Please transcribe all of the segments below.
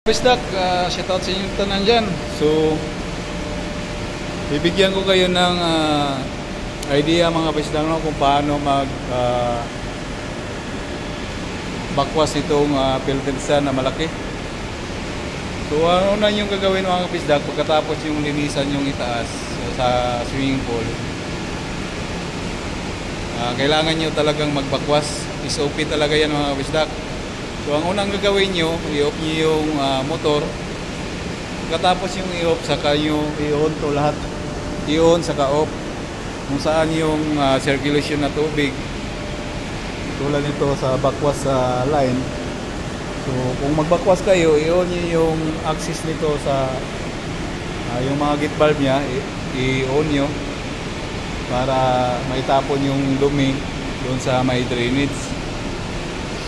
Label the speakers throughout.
Speaker 1: Bisdak, shoutout sa inyong tanan dyan. So, bibigyan ko kayo ng idea mga bisdak, no, kung paano bakwas itong filtersa na malaki. So, ano na yung gagawin mga bisdak pagkatapos yung linisan yung itaas sa swimming pool. Kailangan nyo talagang magbakwas. SOP talaga yan mga bisdak. So ang unang gagawin nyo, i-off nyo yung motor. Pagkatapos yung i-off, saka nyo i-on to lahat. I-on, saka off. Kung saan yung circulation na tubig. Tulad nito sa bakwas line. So kung magbakwas kayo, i-on nyo yung axis nito sa yung mga gate valve nya, i-on nyo para maitapon yung dumi doon sa may drainage.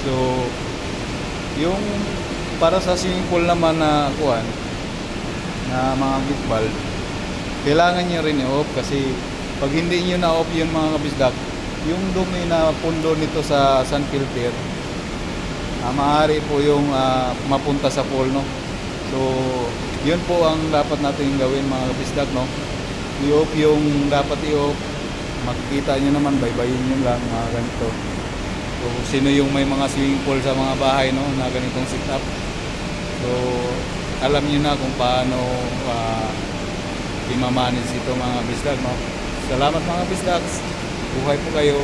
Speaker 1: So yung para sa swimming pool naman na kuan na mga gate valve, kailangan nyo rin i-off kasi pag hindi nyo na-off yun mga kabisdak, yung dumi na pundo nito sa sun filter, maaari po yung mapunta sa pool, no? So yun po ang dapat natin gawin mga kabisdak, no? I-off yung dapat i-off. Makikita nyo naman, baybayin nyo lang mga ganito. So sino yung may mga swimming pool sa mga bahay, no, na ganitong setup. So alam niyo na kung paano i-manage ito mga bisdak, no. Salamat mga bisdak. Buhay po kayo.